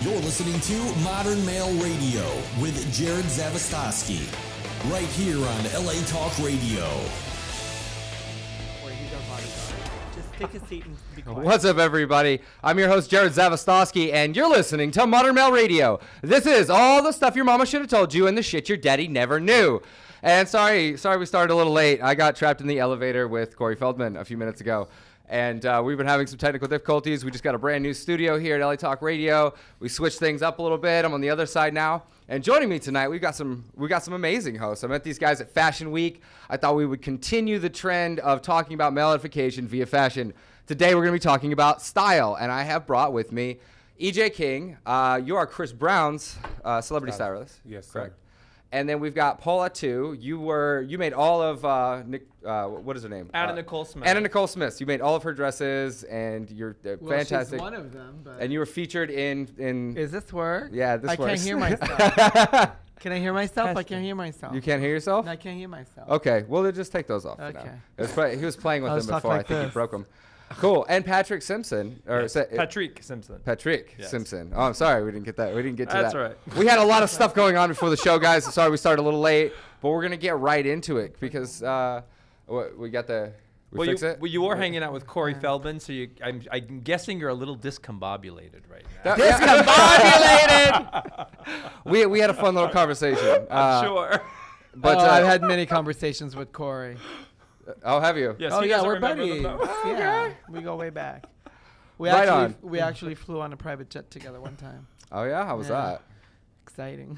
You're listening to Modern Male Radio with Jerod Zavistoski, right here on LA Talk Radio. Just take a seat and be quiet. What's up, everybody? I'm your host, Jerod Zavistoski, and you're listening to Modern Male Radio. This is all the stuff your mama should have told you and the shit your daddy never knew. And sorry we started a little late. I got trapped in the elevator with Corey Feldman a few minutes ago. And we've been having some technical difficulties. We just got a brand new studio here at LA Talk Radio. We switched things up a little bit. I'm on the other side now. And joining me tonight, we got some amazing hosts. I met these guys at Fashion Week. I thought we would continue the trend of talking about male edification via fashion. Today we're going to be talking about style, and I have brought with me EJ King. You are Chris Brown's celebrity stylist. Yes, correct. sir. And then we've got Pol Atteu. You made all of what is her name? Anna Nicole Smith. Anna Nicole Smith. You made all of her dresses, and you're fantastic. She's one of them. But And you were featured in. Is this work? Yeah, this I works. can't hear myself. Can I hear myself? I can't hear myself. You can't hear yourself? No, I can't hear myself. Okay, well, then just take those off. Okay. For now. He was playing with them talk before. like I think he this. broke them. Cool. And Patrik Simpson. Patrik Simpson. Patrik Yes. Simpson. Oh, I'm sorry we didn't get that. We didn't get to That's that. right. We had a lot of stuff going on before the show, guys. Sorry we started a little late, but we're gonna get right into it because we got the. Fix it. You were hanging out with Corey Feldman, so I'm guessing you're a little discombobulated right now. Discombobulated. we had a fun little conversation. Sure. But I've had many conversations with Corey. Oh, have you? Yes, Oh he yeah, doesn't we're remember them, buddies. though. Yeah, we go way back. We Right actually on. we actually flew on a private jet together one time. Oh yeah. How was Yeah. that? Exciting.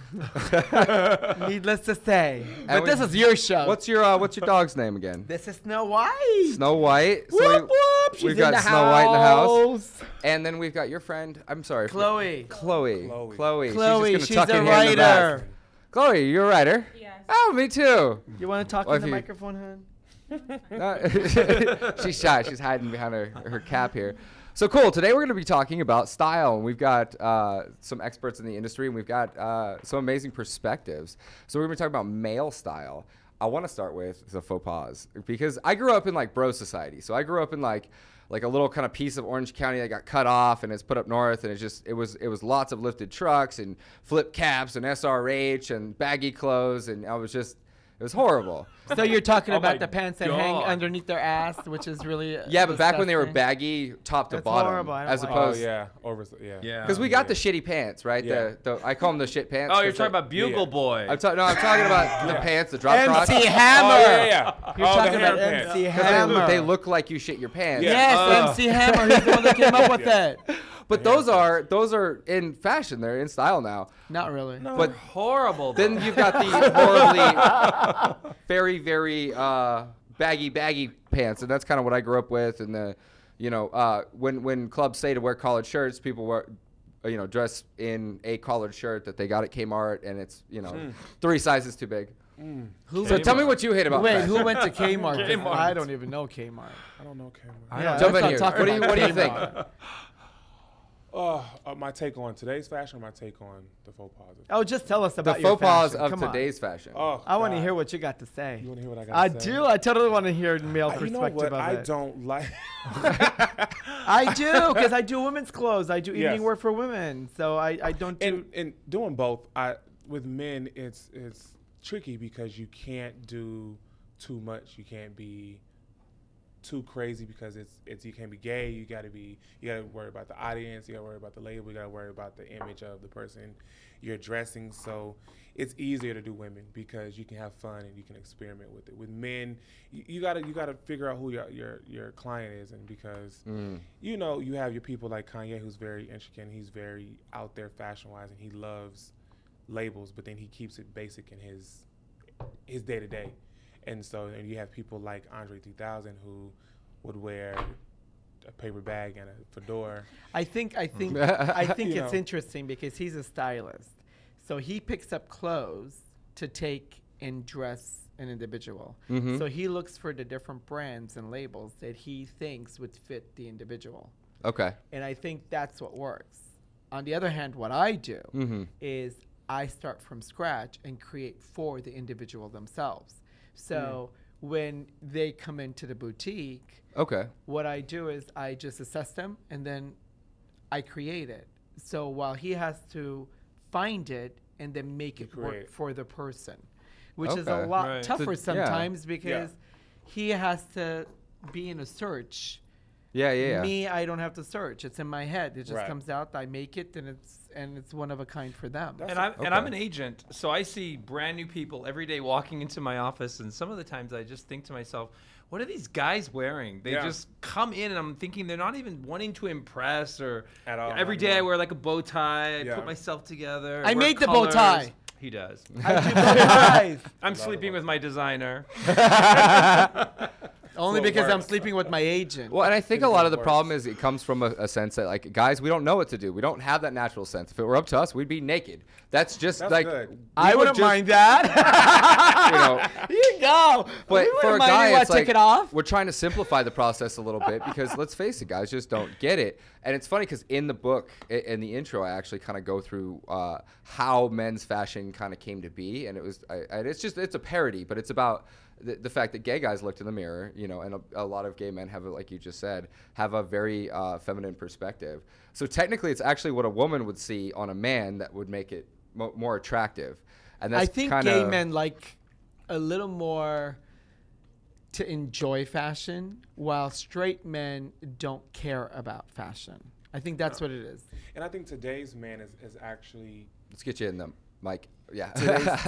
Needless to say. And But this is your show. What's your dog's name again? This is Snow White. Snow White. Whoop, whoop. She's we've in got the Snow White in the house. house. And then we've got your friend. I'm sorry. Chloe. Chloe. Chloe, She's, she's just gonna tuck a her hand in the back. writer. Chloe, you're a writer. Yes. Oh, me too. You want to talk Well, in the if you- microphone, hon? She's shy. She's hiding behind her cap here. So cool. Today we're going to be talking about style, and we've got some experts in the industry, and we've got some amazing perspectives. So we're going to be talking about male style. I want to start with the faux pas because I grew up in like bro society. So I grew up in like a little kind of piece of Orange County that got cut off and it's put up north, and it was lots of lifted trucks and flip caps and SRH and baggy clothes, and it was horrible. So you're talking Oh about my the pants that hang God. underneath their ass, which is really Yeah, but back when they were disgusting. baggy top to That's bottom, horrible. I don't as like opposed, Yeah. Yeah. because we got the shitty pants, right? Yeah. I call them the shit pants. Oh, you're 'cause talking they- about Bugle Yeah. Boy. I'm talking about the pants, the drop crotch. MC Hammer. Oh, yeah. You're Oh, talking the about hair pants. MC 'Cause Hammer. they look like you shit your pants. Yeah. Yes, Ugh. MC Hammer. He's the one that came up with it. But those are in fashion. They're in style now. Not really. No, but horrible. Then though. you've got the horribly, very, very baggy pants, and that's kind of what I grew up with. And when clubs say to wear collared shirts, people wear, dress in a collared shirt that they got at Kmart, and it's 3 sizes too big. So tell me what you hate about Wait, fashion. who went to Kmart? 'Cause Kmart. I don't even know Kmart. I don't know Cameron. Yeah, Jump let's in not here. talk What do about you think? Kmart. My take on today's fashion or my take on the faux pas? Oh, just tell us The about your faux pas fashion. of Come on. today's fashion. Oh, I want to God. hear what you got to say. You want to hear what I got I to say? do. I totally want to hear male You perspective know what? of I it. don't like. I do, because I do women's clothes. I do evening Yes. wear for women. So I don't do. and doing both, with men, it's tricky because you can't do too much. You can't be too crazy because you can't be gay. You gotta worry about the audience. You gotta worry about the label. You gotta worry about the image of the person you're addressing. So it's easier to do women because you can have fun and you can experiment with it. With men, you gotta figure out who your client is, and because you have your people like Kanye, who's very intricate. He's very out there fashion wise, and he loves labels, but then he keeps it basic in his day to day. And you have people like Andre 3000 who would wear a paper bag and a fedora. I think You it's know. interesting because he's a stylist, so he picks up clothes to take and dress an individual. Mhm. So he looks for the different brands and labels that he thinks would fit the individual, Okay. and I think that's what works. On the other hand, what I do Mhm. is I start from scratch and create for the individual themselves. So when they come into the boutique, Okay. what I do is I just assess them and then I create it. So while he has to find it and then make it work create. for the person, which is a Okay. lot Right. tougher So- sometimes because he has to be in a search. Yeah. Me, I don't have to search. It's in my head. It just Right. comes out. I make it, and it's one of a kind for them. And I'm an agent, so I see brand new people every day walking into my office, and some of the times I just think to myself, what are these guys wearing? They just come in, and I'm thinking they're not even wanting to impress or At all, every not day at I all. wear like a bow tie, I Yeah. put myself together. I wear made the bow colors. tie. He does. I do bow ties. I'm sleeping with my designer. Only So it because I'm works. sleeping with my agent. Well, and I think a It lot of the works. problem is it comes from a sense that, like, guys, we don't know what to do. We don't have that natural sense. If it were up to us, we'd be naked. That's just That's like good. I would wouldn't just- mind that. you know. Here you go. But We for a wouldn't mind guy, you it's like take it off. we're trying to simplify the process a little bit because let's face it, guys just don't get it. And it's funny because in the book, in the intro, I actually kind of go through how men's fashion kind of came to be, and it's a parody, but it's about the fact that gay guys looked in the mirror, you know, and a lot of gay men have, like you just said, have a very feminine perspective. So technically, it's actually what a woman would see on a man that would make it more attractive. And that's I think kinda, gay men like a little more to enjoy fashion, while straight men don't care about fashion. I think that's what it is. And I think today's man is actually Let's get you in the mic. Yeah.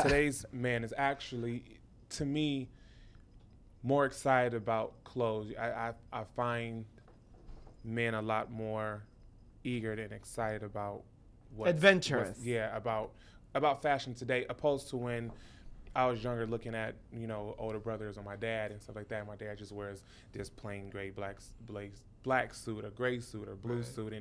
today's man is actually, to me, more excited about clothes. I find men a lot more eager and excited about Adventurous. about fashion today, opposed to when I was younger, looking at older brothers or my dad and stuff like that. My dad just wears this plain gray black suit, or gray suit, or blue suit,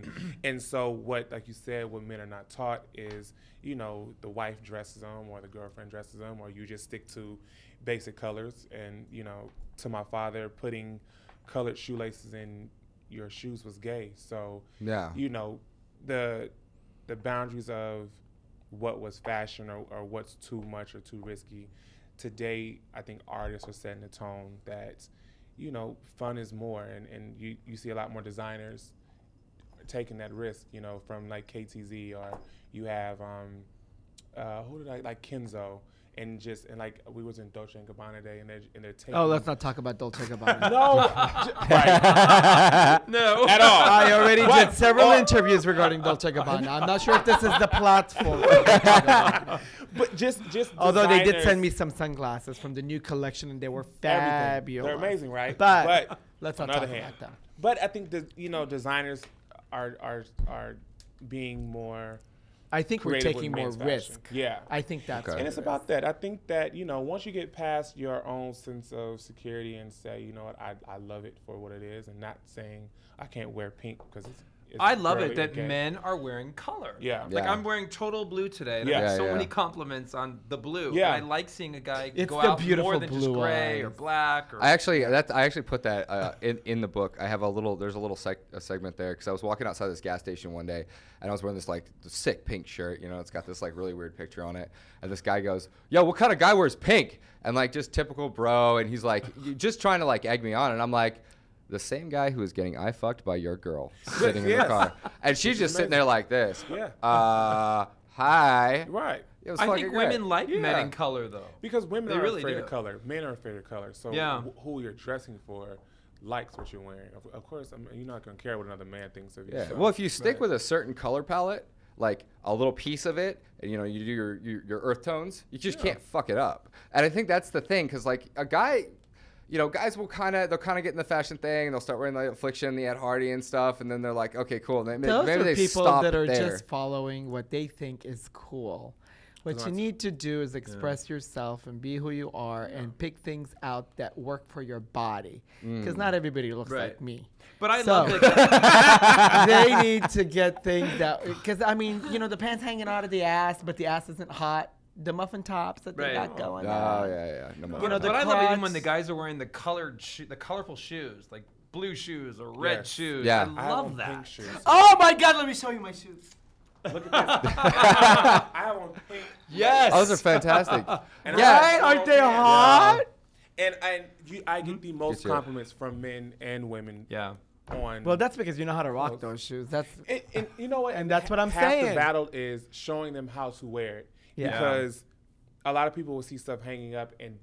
and so what, like you said, what men are not taught is the wife dresses them or the girlfriend dresses them, or you just stick to basic colors. And to my father, putting colored shoelaces in your shoes was gay. So Yeah. The boundaries of what was fashion or what's too much or too risky. Today, I think artists are setting the tone that, fun is more, and you see a lot more designers taking that risk, from like KTZ, or you have like Kenzo, and like we was in Dolce & Gabbana today, and they're taking. Oh, let's not talk about Dolce & Gabbana. No, right. No. At all. I already What? did several Oh. interviews regarding Dolce & Gabbana. I'm not sure if this is the platform. for Dolce & Gabbana. But just Although they did designers- send me some sunglasses from the new collection, and they were fabulous. They're amazing, right? But let's not on the talk other hand, about them. But I think that designers are being more I think we're creative taking with more men's fashion. risk. Yeah. I think that's Okay. what And it's it is. about that. I think that, once you get past your own sense of security and say, you know what, I love it for what it is, and not saying I can't wear pink because it's I love girly it that or gay. men are wearing color. Yeah. Like Yeah. I'm wearing total blue today. And Yeah. I have Yeah, so yeah. many compliments on the blue. Yeah. And I like seeing a guy It's go the out more beautiful than just blue gray or eyes. black. Or I actually put that in the book. I have there's a little a segment there because I was walking outside this gas station one day and I was wearing this like sick pink shirt. It's got this like really weird picture on it. And this guy goes, "Yo, what kind of guy wears pink?" And like just typical bro. And he's like, "You're just trying to like egg me on." And I'm like, the same guy who is getting fucked by your girl sitting in the Yes. car, and she's just sitting there like this. Yeah. Hi. Right. It was I fucking think great. women like men Yeah. in color though. Because women They are really afraid do. of color. Men are afraid of color. So Yeah. who you're dressing for likes what you're wearing. Of course, you're not going to care what another man thinks of you. Yeah. so- Well, if you stick Right. with a certain color palette, like a little piece of it, and you do your earth tones, you just can't fuck it up. And I think that's the thing, because like a guy, guys will they'll kind of get in the fashion thing, and they'll start wearing the Affliction, the Ed Hardy and stuff, and then they're like, okay, cool. And Those maybe are they people stop that are there. just following what they think is cool. What you need to do is express yourself and be who you are and pick things out that work for your body. Because not everybody looks Right. like me. But I So- love it. They need to get things that, because the pants hanging out of the ass, but the ass isn't hot. The muffin tops that they Right. got going Oh, on. yeah. No more. the But I love even when crotch- the guys are wearing the colorful shoes, like blue shoes or red Yes. shoes. Yeah. I I have love on that. pink shoes. Oh my God, let me show you my shoes. Look at this. I have on pink. Yes. Those are fantastic. And Yeah. Right? Aren't they hot? And I get the most Get you. compliments from men and women Yeah. on. Well, that's because you know how to rock those shoes. That's and you know what? And that's what I'm half saying. The battle is showing them how to wear it. Yeah. Because a lot of people will see stuff hanging up and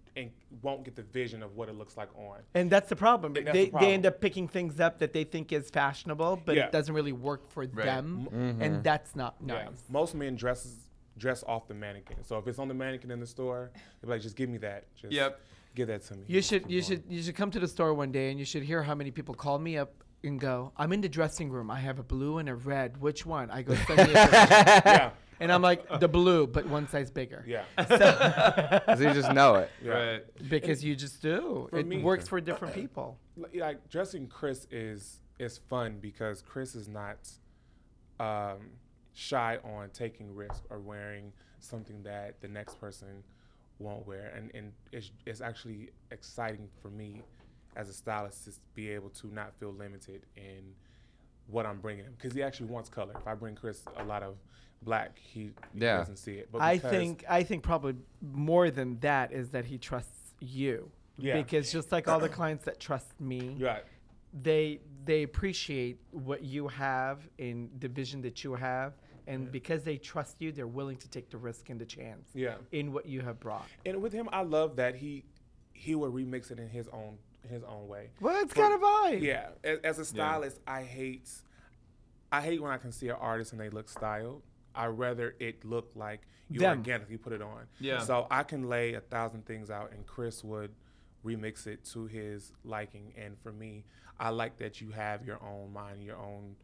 won't get the vision of what it looks like on. And that's the problem. And that's They the problem. end up picking things up that they think is fashionable, but Yeah. it doesn't really work for them, and that's not nice. Yeah. Most men dress off the mannequin. So if it's on the mannequin in the store, they're like, just give me that. Just give that to me. You should come to the store one day and you should hear how many people call me up and go, "I'm in the dressing room. I have a blue and a red. Which one?" I go, "Send me a picture." Yeah. And I'm like, "The blue, but one size bigger." Yeah. So you just know it. Yeah. Right. Because you just do. For It me- works for different people. Like dressing Chris is fun because Chris is not shy on taking risks or wearing something that the next person won't wear, and it's actually exciting for me as a stylist to be able to not feel limited in what I'm bringing him, because he actually wants color. If I bring Chris a lot of black, he doesn't see it. But I think probably more than that is that he trusts you. Yeah. Because just like all the clients that trust me, right. they appreciate what you have in the vision that you have, and because they trust you, they're willing to take the risk and the chance in what you have brought. And with him, I love that he will remix it in his own way. Well, it's kind of vibe. Yeah, as a stylist, I hate when I can see an artist and they look styled. I rather it look like you organically put it on. Yeah. So I can lay 1,000 things out, and Chris would remix it to his liking. And for me, I like that you have your own mind, your own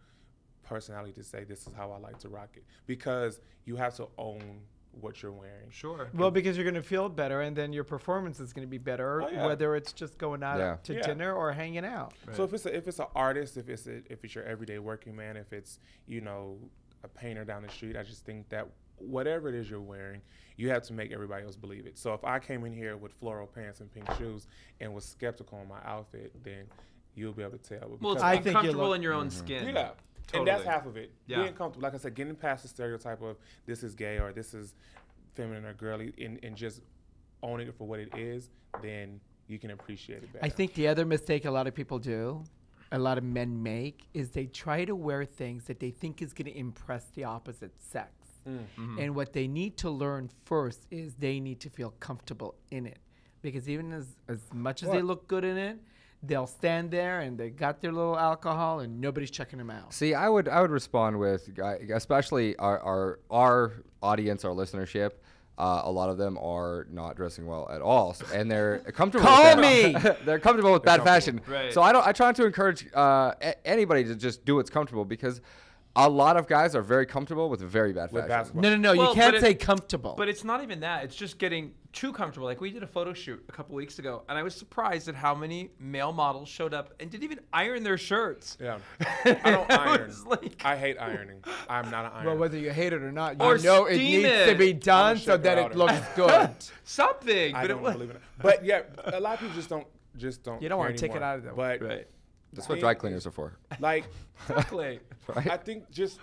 personality to say this is how I like to rock it, because you have to own what you're wearing. Sure. Well, because you're going to feel better, and then your performance is going to be better, whether it's just going out to dinner or hanging out. Right. So if it's an artist, if it's your everyday working man, if it's a painter down the street, I just think that whatever it is you're wearing, you have to make everybody else believe it. So if I came in here with floral pants and pink shoes and was skeptical on my outfit, then you'll be able to tell. Well, it's I being think comfortable in your own skin. Yeah. Totally. And that's half of it. Yeah. Being comfortable. Like I said, getting past the stereotype of this is gay or this is feminine or girly, and just owning it for what it is, then you can appreciate it better. I think the other mistake a lot of people do, a lot of men make, is they try to wear things that they think is going to impress the opposite sex. And what they need to learn first is they need to feel comfortable in it. Because even as much as they look good in it, they'll stand there and they got their little alcohol and nobody's checking them out. See, I would respond with, especially our audience, our listenership. A lot of them are not dressing well at all, and they're comfortable. They're comfortable with bad fashion. Right. So I try to encourage anybody to just do what's comfortable, because a lot of guys are very comfortable with very bad fashion. basketball. No, Well, you can't but say comfortable. But it's not even that. It's just getting too comfortable. Like, we did a photo shoot a couple weeks ago, and I was surprised at how many male models showed up and didn't even iron their shirts. Yeah. I don't iron. was like- I hate ironing. I'm not an ironer. Well, whether you hate it or not, Or you know it steam needs to it. be done so shake that it it out. looks good. Something. I But don't it was. believe in it. But yeah, a lot of people just don't. You don't want care to take it anymore. out of them. But Right. That's what dry cleaners are for. like, Exactly. I think just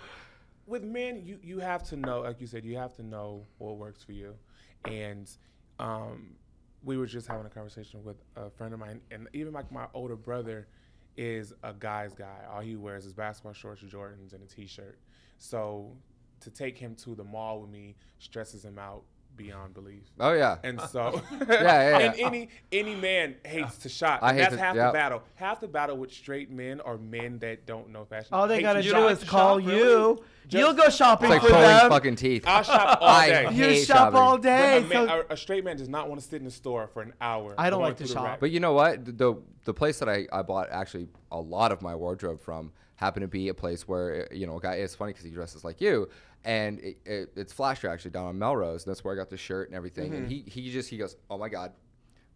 with men, you have to know, like you said, you have to know what works for you. And we were just having a conversation with a friend of mine, and even like my older brother is a guy's guy. All he wears is basketball shorts, Jordans, and a T-shirt. So to take him to the mall with me stresses him out beyond belief. Oh yeah. And so, Yeah. and any man hates to shop. I And hate that's to- half yeah. the battle. Half the battle with straight men or men that don't know fashion. All they hate got to to do shop. is call Really? you. You'll go shopping It's like for pulling them. fucking teeth. I'll shop all I day. You hate shop shopping. all But day. a straight man does not want to sit in the store for an hour. I don't going like to through the shop. rack. But you know what? The place that I bought actually a lot of my wardrobe from happened to be a place where, a guy, it's funny because he dresses like you, and it's Flasher actually down on Melrose. And that's where I got the shirt and everything. And he goes, oh my God,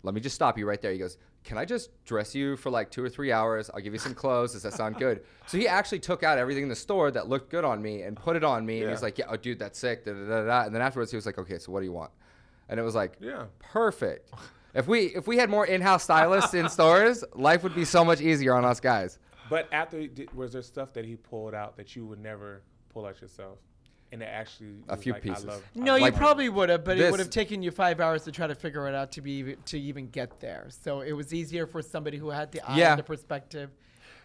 let me just stop you right there. He goes, can I just dress you for like 2 or 3 hours? I'll give you some clothes. Does that sound good? So he actually took out everything in the store that looked good on me and put it on me. And he's like, yeah, oh dude, that's sick. Da, da, da, da. And then afterwards he was like, okay, so what do you want? And it was like, perfect. If we had more in-house stylists in stores, life would be so much easier on us guys. But after, was there stuff that he pulled out that you would never pull out yourself? And it actually A was few like, pieces. No, you Like probably would have, but it this- would have taken you 5 hours to try to figure it out to even get there. So it was easier for somebody who had the eye Yeah. and the perspective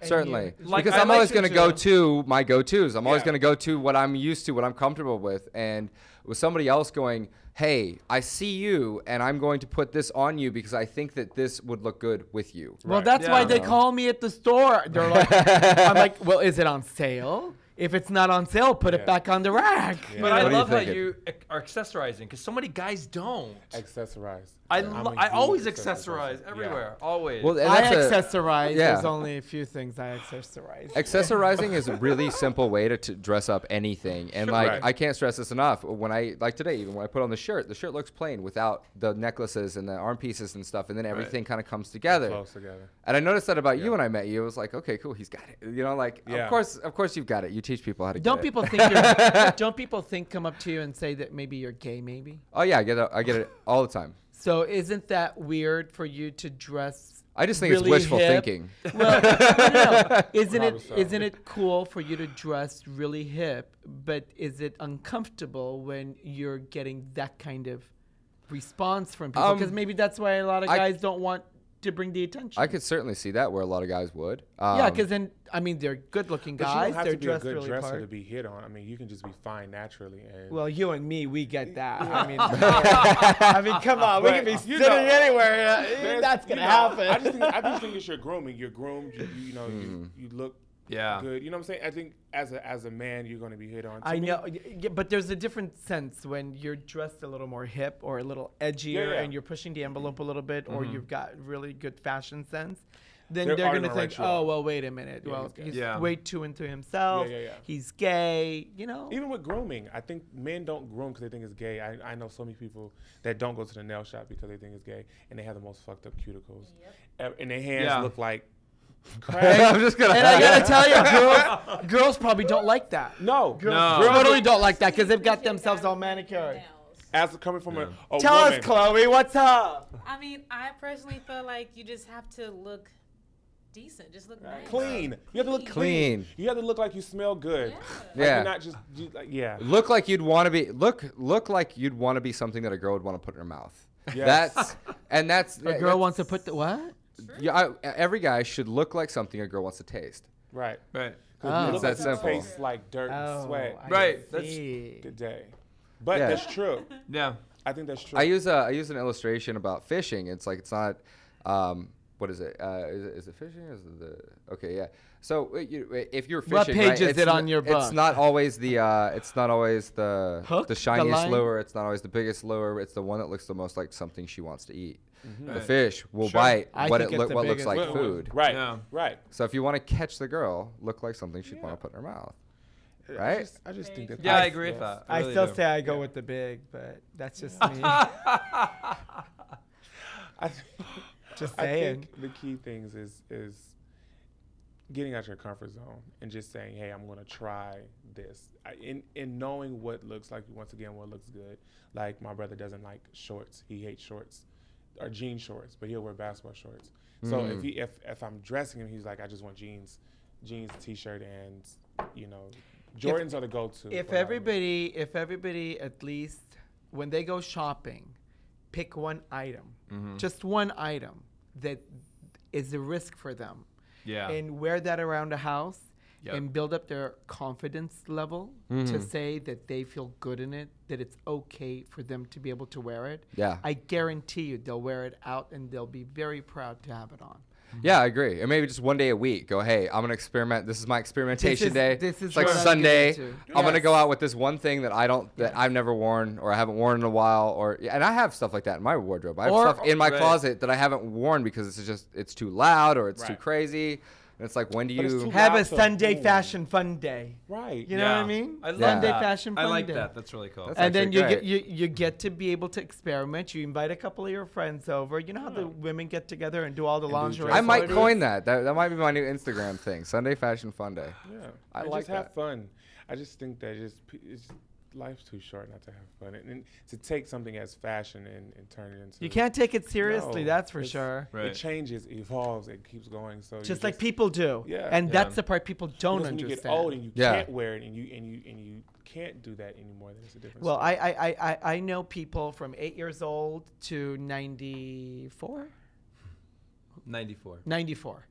Certainly. Like, because I I'm like always to going to go to my go-tos. I'm always Yeah. going to go to what I'm used to, what I'm comfortable with. And with somebody else going, hey, I see you, and I'm going to put this on you because I think that this would look good with you. Well, Right. that's Yeah. why they call me at the store. They're like, I'm like, well, is it on sale? If it's not on sale, put it Yeah. back on the rack. Yeah. But What I are you love how thinking? you are accessorizing because so many guys don't. Accessorize. I I'm a I always huge accessorize Yeah. everywhere, always. Well, and I that's accessorize. yeah. There's only a few things I accessorize. Accessorizing is a really simple way to dress up anything. And like, Right. I can't stress this enough. When like today, even when I put on the shirt looks plain without the necklaces and the arm pieces and stuff. And then everything kind of comes together. Close together. And I noticed that about you Yeah. when I met you. It was like, okay, cool, he's got it. You know, like, Yeah. of course you've got it. You teach people how to Don't get people it. think you're, don't people think come up to you and say that maybe you're gay? Maybe. Oh yeah, I get it all the time. So isn't that weird for you to dress? I just think really it's wishful hip? thinking. Well, no. Isn't Probably it so. isn't it cool for you to dress really hip? But is it uncomfortable when you're getting that kind of response from people? Because maybe that's why a lot of I- guys don't want to bring the attention. I could certainly see that where a lot of guys would. Yeah, because then I mean they're good-looking But you guys. don't have They're to be a dressed good really dresser hard. to be hit on. I mean, you can just be fine naturally. And Well, you and me, we get that. I mean, come on, we But, can be you sitting know, anywhere. there's- That's gonna you know, happen. I just think it's your grooming. You're groomed. You know, you look Yeah. good. You know what I'm saying? I think as a man, you're going to be hit on. To I me, know, but there's a different sense when you're dressed a little more hip or a little edgier Yeah. and you're pushing the envelope a little bit, or you've got really good fashion sense. Then They're they're already going to gonna think, write you oh, off. well, wait a minute. Yeah, Well, he's gay. he's Yeah. way too into himself. Yeah. He's gay, you know? Even with grooming, I think men don't groom because they think it's gay. I know so many people that don't go to the nail shop because they think it's gay, and they have the most fucked up cuticles, and their hands Yeah. look like I'm crap. just gonna. And I got to tell you, girls probably don't like that. No, No. Girls totally don't like that because they've got themselves all manicured. as coming from a Tell woman. us, Chloe, what's up? I mean, I personally feel like you just have to look decent. Just look nice. Clean. You have to look Clean. clean. You have to look like you smell good. Yeah. Like Yeah. you're not just yeah. Look like you'd want to be. Look like you'd want to be something that a girl would want to put in her mouth. Yes. That's A girl wants to put the what? Yeah, every guy should look like something a girl wants to taste. Right. Right. Oh. You It's look that like you simple. taste like dirt and sweat. I Right, that's- see. Good day. But Yeah. that's true. Yeah. I think that's true. I use an illustration about fishing. It's like it's not. What is it? Is it fishing? Is it the okay? Yeah. So if you're fishing, What page right, is it's it on n- your It's book? not always the. It's not always the Hook? the The shiniest line? lure. It's not always the biggest lure. It's the one that looks the most like something she wants to eat. The Right. fish will Sure. bite I what think it it's look the what looks biggest like Well, food. Right. Yeah. Right. So if you want to catch the girl, look like something she'd want to put in her mouth. Right? I just think that. Yeah, I agree with that. I really still do. say I go with the big, but that's just me. I Just I saying. think the key things is getting out your comfort zone and just saying, "Hey, I'm going to try this." In knowing what looks like, once again, what looks good. Like my brother doesn't like shorts; he hates shorts or jean shorts, but he'll wear basketball shorts. So if I'm dressing him, he's like, "I just want jeans, t-shirt, and Jordans are the go-to." If for a lot of everybody at least when they go shopping, pick one item, just one item that is a risk for them, Yeah. and wear that around the house. Yep. And build up their confidence level to say that they feel good in it, that it's okay for them to be able to wear it. Yeah. I guarantee you they'll wear it out and they'll be very proud to have it on. Yeah, I agree. And maybe just one day a week, go, hey, I'm gonna experiment. This is my experimentation day. this is It's like what I'm Sunday. getting to. I'm gonna Yes. go out with this one thing that I've never worn or I haven't worn in a while, and I have stuff like that in my wardrobe. I have Or- stuff in my Right. closet that I haven't worn because it's too loud or it's too Right. crazy. And it's like, when do But it's you? too Have a loud to Sunday boom. fashion fun day. Right. You know what I mean? I love Sunday that. fashion fun I like day. that. That's really cool. That's And then actually you get great. you get to be able to experiment. You invite a couple of your friends over. You know how the women get together and do all the do lingerie. I might parties? coin that. That might be my new Instagram thing. Sunday fashion fun day. Yeah. I And like just have that. fun. I just think that life's too short not to have fun. And to take something as fashion and turn it into. You can't take it seriously. No, that's for it's- sure. Right. It changes, evolves, it keeps going. So Just like people do. Yeah. And Yeah. that's the part people don't when you understand. get old and you Yeah. can't wear it and you can't do that anymore, then it's a different Well, story. I know people from 8 years old to 94. 94. 94.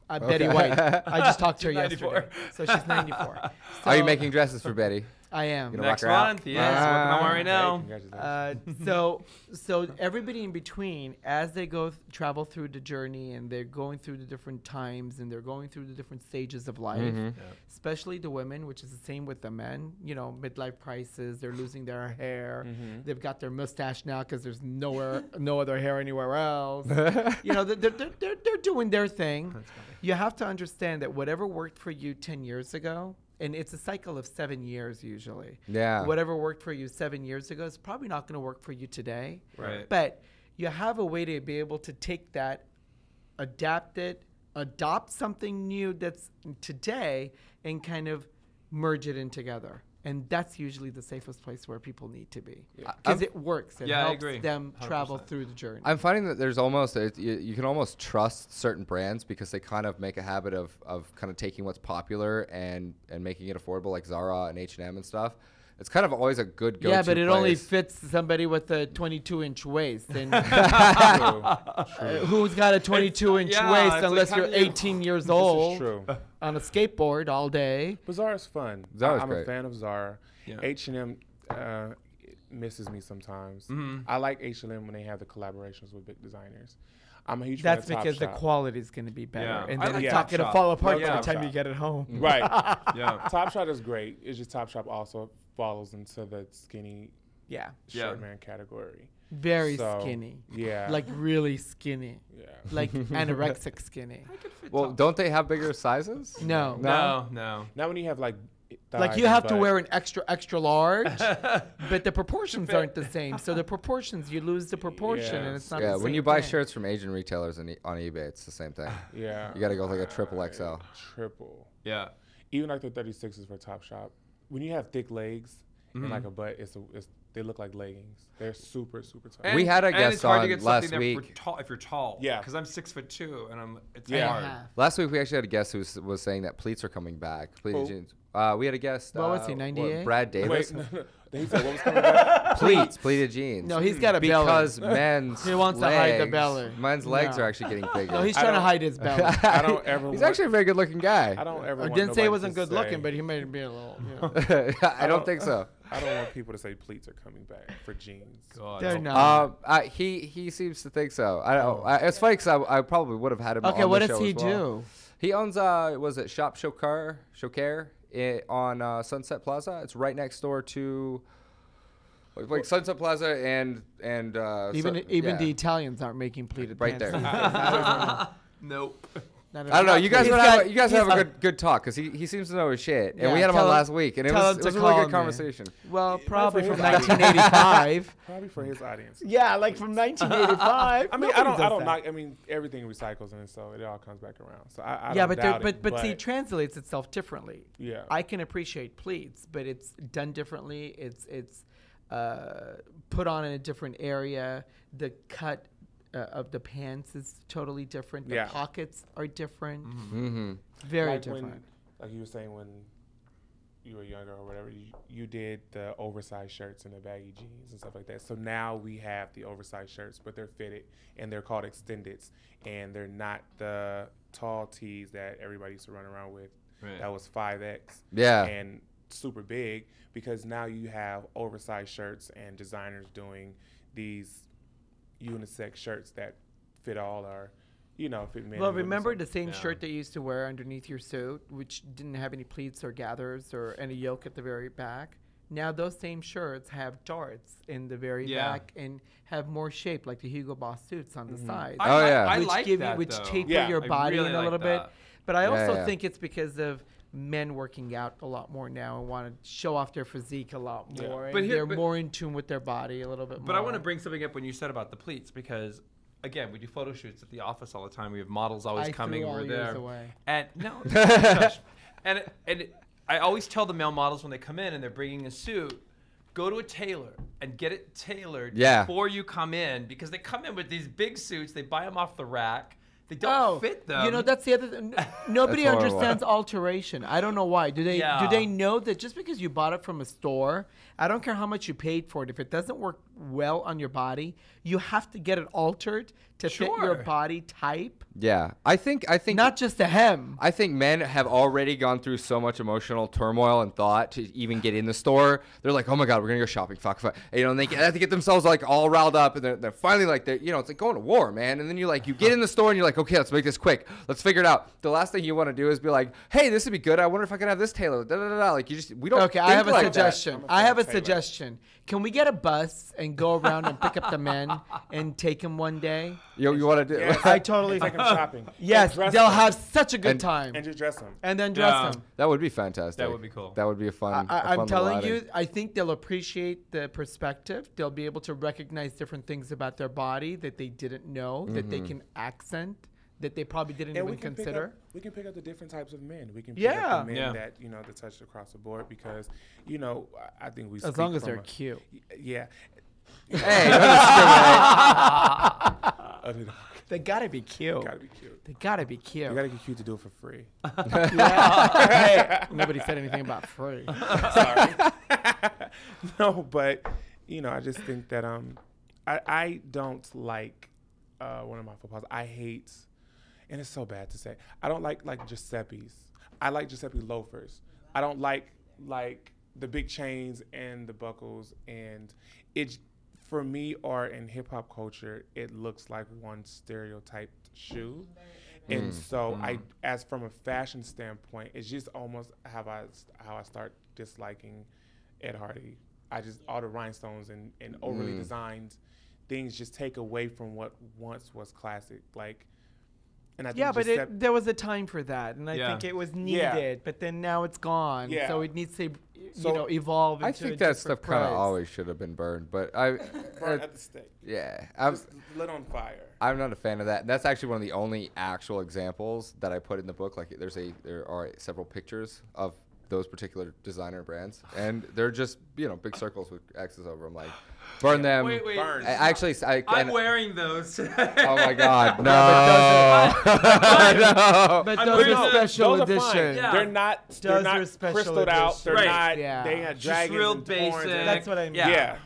Betty White. I just talked to her She's 94. yesterday. So she's 94. Are you So, making dresses for Betty? I am. Gonna Next rock her out? month, yes. Working on one right now. Congratulations. So everybody in between, as they travel through the journey, and they're going through the different times, and they're going through the different stages of life, especially the women, which is the same with the men. You know, midlife crisis. They're losing their hair. They've got their mustache now because there's no other hair anywhere else. You know, they're doing their thing. You have to understand that whatever worked for you 10 years ago. And it's a cycle of 7 years usually. Yeah. Whatever worked for you 7 years ago is probably not going to work for you today. Right. But you have a way to be able to take that, adapt it, adopt something new that's today, and kind of merge it in together. And that's usually the safest place where people need to be. Because it works. It I helps agree. them 100%. travel through the journey. I'm finding that there's almost you can almost trust certain brands because they kind of make a habit of kind of taking what's popular and making it affordable, like Zara and H&M and stuff. It's kind of always a good go-to. Yeah, but it only place. fits somebody with a 22-inch waist. And True. who's got a 22-inch Yeah, waist it's unless like, you're how do you- 18 years This old is true. on a skateboard all day? But Zara's fun. Zara's I'm great. a fan of Zara. Yeah. H&M misses me sometimes. I like H&M when they have the collaborations with big designers. I'm a huge That's fan of because the Topshop. quality is going to be better. Yeah. And I then like it's not going to Topshop. fall apart Love by the time Topshop. you get it home. Right. Yeah. Topshop is great. It's just Topshop also falls into the skinny Yeah. short man category. Very So, skinny. Yeah. Like really skinny. Yeah. Like anorexic skinny. Well, don't they have bigger sizes? No. No. Now when you have like Like thighs you and have to butt, wear an extra large, but the proportions aren't the same. So the proportions, you lose the proportion, and it's not the Yeah, same when you buy thing. shirts from Asian retailers on eBay, it's the same thing. Yeah. You got to go with like a triple XL. Triple. Yeah. Even like the 36s for Topshop. When you have thick legs and like a butt, they look like leggings. They're super tight. We had a and guest it's hard to on get last something week. if you're tall. Yeah. Because I'm 6'2" and it's Yeah. hard. Last week we actually had a guest who was saying that pleats are coming back. Pleated Who? jeans. We had a guest. What was he, 98? Brad Davis. Wait, no. He said what was coming back? Pleats, pleated jeans. No, he's got a belly. because men's He wants to hide the legs- belly. Men's legs No. are actually getting bigger. No, he's I trying to don't- hide his belly. I don't ever He's want- actually a very good looking guy. I don't ever I want didn't say nobody he wasn't to good say- looking, but he made it be a little, you know. I don't think so. I don't want people to say pleats are coming back for jeans. God. They're not. He seems to think so. I don't. It's funny because I probably would have had him. Okay, on what the does show he as well. do? He owns was it Shop Shokar on Sunset Plaza. It's right next door to like Sunset Plaza and Even yeah. the Italians aren't making pleated Right pants. there. Nope. I don't know. You guys He's would got- have you guys he's have a got- good talk because he seems to know his shit, and Yeah, we had him tell on him- last week, and it tell was him it to was a really call good me. conversation. Well, probably for from his audience. 1985. Probably for his audience. Yeah, like from 1985. I mean, Nobody I don't does that. knock. I mean, everything recycles, and so it all comes back around. So I Yeah, don't but doubt it, but see, it translates itself differently. Yeah. I can appreciate pleats, but it's done differently. It's put on in a different area. The cut of the pants is totally different. The Yeah. pockets are different. Mm-hmm. Very like different. When, like you were saying when you were younger or whatever, you did the oversized shirts and the baggy jeans and stuff like that. So now we have the oversized shirts, but they're fitted and they're called extendeds, and they're not the tall tees that everybody used to run around with. Right. That was 5X. Yeah. And super big, because now you have oversized shirts and designers doing these unisex shirts that fit all our, fit men. Well, and women. remember So- the same Yeah. shirt they used to wear underneath your suit, which didn't have any pleats or gathers or any yoke at the very back? Now those same shirts have darts in the very Yeah. back and have more shape, like the Hugo Boss suits on the sides. Oh, yeah. I which like give that, you, which though. taper Yeah. your I body really in a like little bit. that. But I also yeah. think it's because of men working out a lot more now and want to show off their physique a lot Yeah. more. But And here- they're but- more in tune with their body a little bit more. But I want to bring something up when you said about the pleats, because again, we do photo shoots at the office all the time. We have models always I coming, threw and all we're yours there. away. And no, shush. and I always tell the male models when they come in and they're bringing a suit, go to a tailor and get it tailored before you come in, because they come in with these big suits. They buy them off the rack. They don't fit them. You know, that's the other thing. Nobody That's horrible. understands alteration. I don't know why. Do they Yeah. do they know that just because you bought it from a store, I don't care how much you paid for it, if it doesn't work well on your body, you have to get it altered to fit your body type. Yeah, I think Not just the hem. I think men have already gone through so much emotional turmoil and thought to even get in the store. They're like, oh my God, we're gonna go shopping. Fuck. And they have to get themselves like all riled up, and they're finally like, it's like going to war, man. And then you get in the store and you're like, okay, let's make this quick. Let's figure it out. The last thing you want to do is be like, hey, this would be good. I wonder if I can have this tailored. Da, da, da, da. Like we don't. Okay, think I have a like suggestion. that. I have a suggestion. Can we get a bus and go around and pick up the men and take them one day? You want to do? Yeah, I totally take them shopping. Yes, they'll them. have such a good time. And just dress them. And then dress them. That would be fantastic. That would be cool. That would be a fun. I'm telling you, I think they'll appreciate the perspective. They'll be able to recognize different things about their body that they didn't know, that they can accent, that they probably didn't even consider. We can pick up the different types of men. We can pick up the men that that touch across the board because I think we as long as they're cute. Yeah. Hey, don't discriminate. They gotta be cute. Gotta be cute. They gotta be cute. You gotta get cute to do it for free. Hey, nobody said anything about free. Sorry. No, but I just think that I don't like one of my footballs. I hate, and it's so bad to say, I don't like Giuseppe's. I like Giuseppe loafers. I don't like the big chains and the buckles, and it for me or in hip hop culture, it looks like one stereotyped shoe. And so as from a fashion standpoint, it's just almost how I start disliking Ed Hardy. All the rhinestones and overly designed things just take away from what once was classic. And I think but there was a time for that, and I think it was needed. But then now it's gone, so it needs to, evolve. I into think a that different stuff kind of price. always should have been burned, but burn at the stake. Yeah, Just lit on fire. I'm not a fan of that. And that's actually one of the only actual examples that I put in the book. There are several pictures of those particular designer brands, and they're just big circles with X's over them. Like, burn them. Wait. Burn. I'm wearing those. Oh my God, no! But those are special those are fine. edition. Yeah. They're not Those are special crystalled out. edition. They're Right. not. Yeah. They have Just dragons real and basic. horns and That's what I mean. Yeah,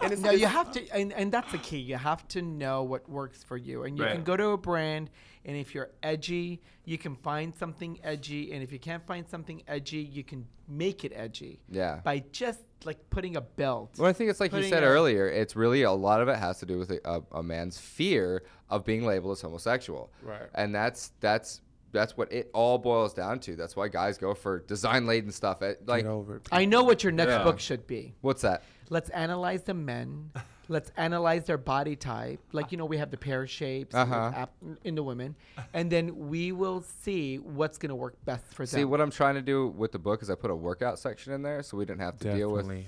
And No, you have to, and that's the key. You have to know what works for you. And you Right. can go to a brand, and if you're edgy, you can find something edgy. And if you can't find something edgy, you can make it edgy. Yeah. By just putting a belt. Well, I think it's like you said earlier. It's really a lot of it has to do with a man's fear of being labeled as homosexual. Right. And that's what it all boils down to. That's why guys go for design-laden stuff. Get over it. I know what your next book should be. What's that? Let's analyze the men. Let's analyze their body type. We have the pear shapes in the women. And then we will see what's going to work best for them. See, what I'm trying to do with the book is I put a workout section in there so we didn't have to deal with. You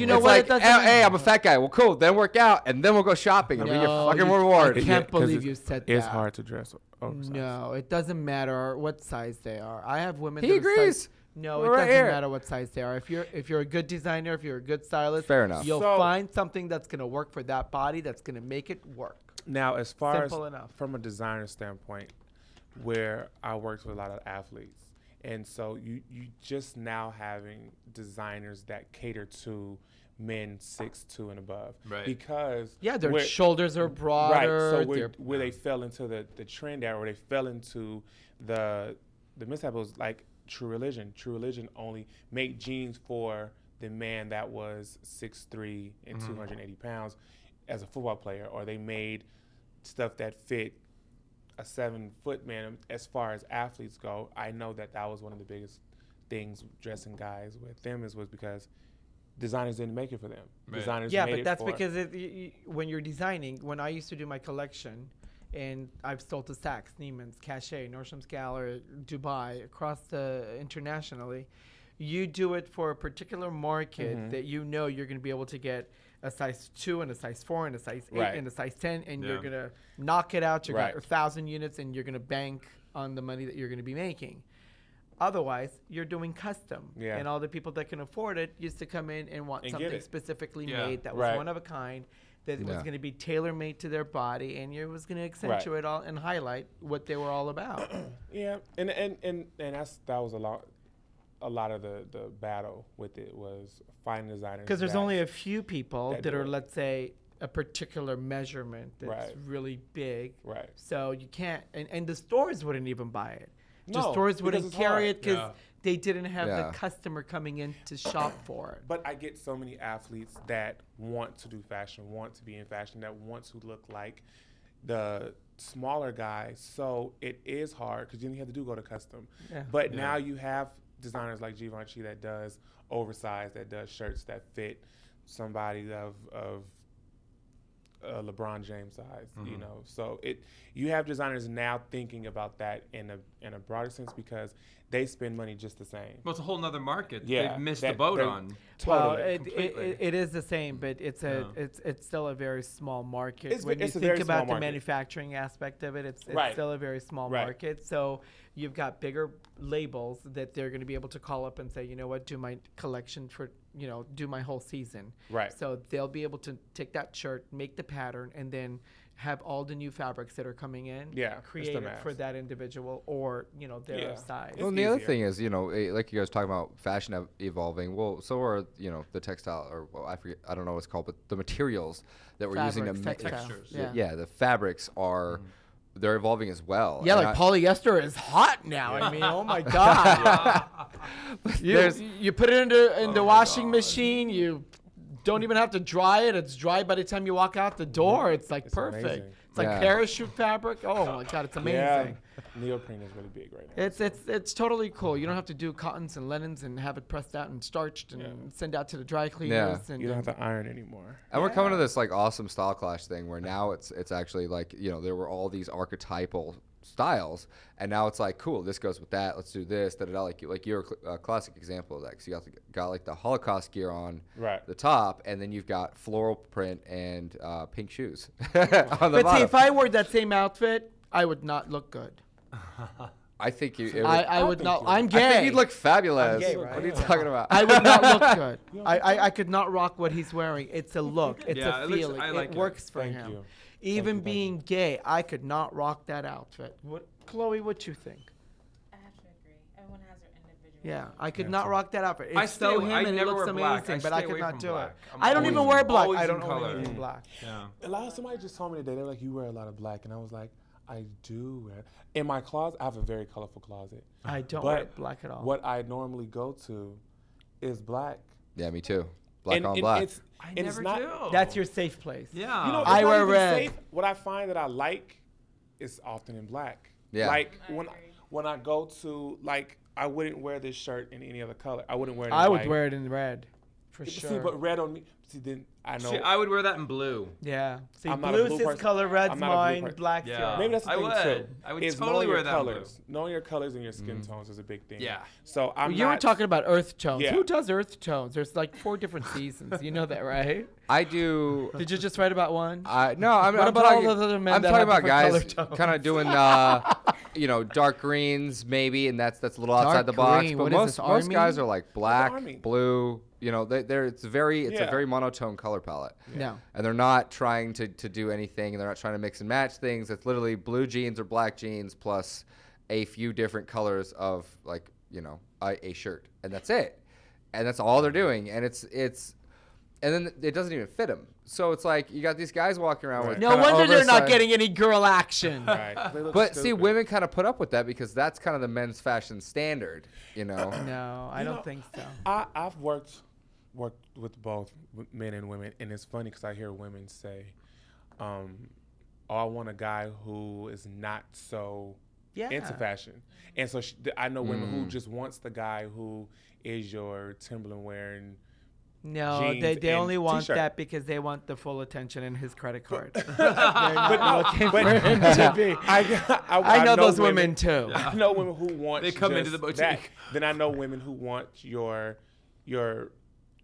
know what? Hey, I'm a fat guy. Well, cool. Then work out, and then we'll go shopping. It'll be your fucking reward. I can't believe you said that. It's hard to dress oversized. No, it doesn't matter what size they are. I have women. He agrees. No, We're it right doesn't here. matter what size they are. If you're a good designer, if you're a good stylist, Fair enough. you'll So- find something that's going to work for that body, that's going to make it work. Now, as far Simple as enough. from a designer standpoint, where I worked with a lot of athletes, and so you just now having designers that cater to men 6'2" and above, Right. Because Their where- shoulders are broader. right. So where they fell into the trend era, where they fell into the mishap was like True Religion. True Religion only made jeans for the man that was 6'3" and 280 pounds as a football player, or they made stuff that fit a 7-foot man. As far as athletes go, I know that was one of the biggest things dressing guys with them was because designers didn't make it for them. Right. Designers Yeah, made but it that's for because when you're designing, when I used to do my collection, and I've sold to Saks, Neiman's, Cachet, Nordstrom's Gallery, Dubai, across internationally, you do it for a particular market that you're going to be able to get a size 2 and a size 4 and a size 8 Right. and a size 10, and you're Yeah. going to knock it out. You got Right. 1,000 units, and you're going to bank on the money that you're going to be making. Otherwise, you're doing custom. Yeah. And all the people that can afford it used to come in and want And get something it. specifically Yeah. made that was Right. one of a kind, that was Yeah. going to be tailor-made to their body, and it was going to accentuate all and highlight what they were all about. Yeah, and that was a lot. a lot of the battle with it was finding designers. Because there's only a few people that do are, it. let's say, a particular measurement that's Right. really big. Right. So you can't, and the stores wouldn't even buy it. The No, stores because wouldn't it's carry hard. it because Yeah. they didn't have Yeah. the customer coming in to shop for it. But I get so many athletes that want to do fashion, want to be in fashion, that want to look like the smaller guys. So it is hard because then you have to go to custom. Yeah. But now you have designers like Givenchy that does oversized, that does shirts that fit somebody of LeBron James size, you know. So you have designers now thinking about that in a broader sense because they spend money just the same. Well, it's a whole nother market. Yeah, They've missed the that- boat they're- on. Well, Totally. completely. it is the same, but it's Yeah. it's still a very small market. It's when you a think very about small the market. manufacturing aspect of it, it's Right. still a very small Right. market. So you've got bigger labels that they're going to be able to call up and say, you know what, do my collection for, do my whole season. Right. So they'll be able to take that shirt, make the pattern, and then have all the new fabrics that are coming in, Yeah, it's the create it for mass. that individual or, their Yeah. size. It's Well, and the other easier. thing is, like you guys talking about fashion evolving. Well, so are the textile, or I forget, I don't know what it's called, but the materials that we're using to Fabrics, make textile, textures. yeah. the fabrics are they're evolving as well. Yeah, And like polyester is hot now. I mean, oh my God. You put it in the washing machine. You don't even have to dry it. It's dry by the time you walk out the door. It's like It's perfect. amazing. It's like Yeah. parachute fabric. Oh my God, it's amazing. Yeah, neoprene is really big right now. It's totally cool. You don't have to do cottons and linens and have it pressed out and starched and send out to the dry cleaners. And You don't have to iron anymore. And we're coming to this like awesome style clash thing where now it's actually like, there were all these archetypal styles, and now it's like, cool, this goes with that, let's do this, da-da-da. Like you're a classic example of that, because you got like the Holocaust gear on Right. the top, and then you've got floral print and pink shoes on the But see, bottom. if I wore that same outfit, I would not look good. I think you. It would, I would think not. you- I'm I gay. think you'd look fabulous. gay, What right? are you talking about? I would not look good. I could not rock what he's wearing. It's a look. It's Yeah, a it looks- feeling. I like it it. works for Thank him. you. Even you, thank being gay, I could not rock that outfit. What, Chloe? What you think? I have to agree. Everyone has their individual. Yeah, I could not rock that outfit. It's I stay so away- him I and it never looks wear black. amazing, I but I stay could away not from do black. it. I'm I don't always even in- wear black. always I in don't own color. anything black. Yeah. Somebody just told me today, they're like, you wear a lot of black. And I was like, I do wear. In my closet, I have a very colorful closet. I don't But wear black at all. What I normally go to is black. Yeah, me too. Black and, on and black. It's, I and it's never not, do. That's your safe place. Yeah. You know, I it's not wear even red. safe. What I find that I like is often in black. Yeah. Like I when agree. when I go to, like, I wouldn't wear this shirt in any other color. I wouldn't wear it in I would white. wear it in red, for See, sure. but red on me. See, then I know. See, I would wear that in blue. Yeah. See, I'm not a blue's blue his person. color, red's I'm not a blue mine, person. black's Yeah. yours. Maybe that's the I thing would. too. I would is totally knowing wear your that in blue. colors. Knowing your colors and your skin tones is a big thing. Yeah. So I'm You were not- talking about earth tones. Yeah. Who does earth tones? There's like 4 different seasons. You know that, right? I do. Did you just write about one? No, I'm What I'm about all talking, those other men I'm that talking have about guys different color tones? kind of doing, dark greens maybe, and that's a little outside Dark the box. green, But what is most this, most guys army? are like black, army. blue. It's a very Yeah. monotone color palette. No. And they're not trying to do anything, and they're not trying to mix and match things. It's literally blue jeans or black jeans plus a few different colors of a shirt, and that's it. And that's all they're doing, and it's and then it doesn't even fit them. So it's like you got these guys walking around with No kinda wonder they're not oversized- getting any girl action. Right. They look But see, stupid. women kind of put up with that because that's kind of the men's fashion standard, No, I You don't know, think so. I've worked with both men and women, and it's funny because I hear women say, "Oh, I want a guy who is not so Yeah. into fashion," and so I know women who just wants the guy who is your Timberland wearing. No, jeans they and only want t-shirt. that because they want the full attention in his credit card. They're But not no, looking but for him to be. I know those women too. I know women who want. They come into just the boutique. that. Then I know women who want your